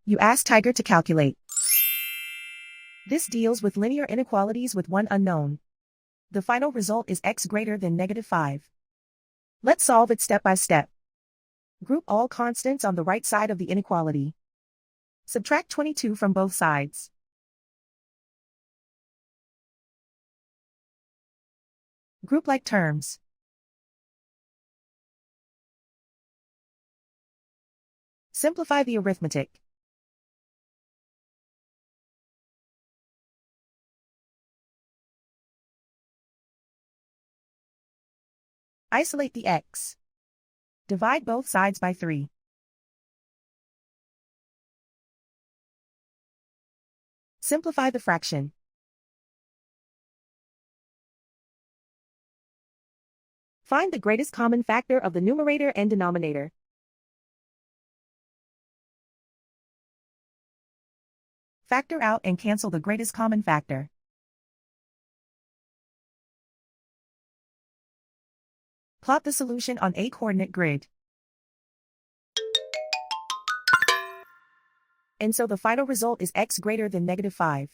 You ask Tiger to calculate. This deals with linear inequalities with one unknown. The final result is x greater than -5. Let's solve it step by step. Group all constants on the right side of the inequality. Subtract 22 from both sides. Group like terms. Simplify the arithmetic. Isolate the x. Divide both sides by 3. Simplify the fraction. Find the greatest common factor of the numerator and denominator. Factor out and cancel the greatest common factor. Plot the solution on a coordinate grid. And so the final result is x greater than -5.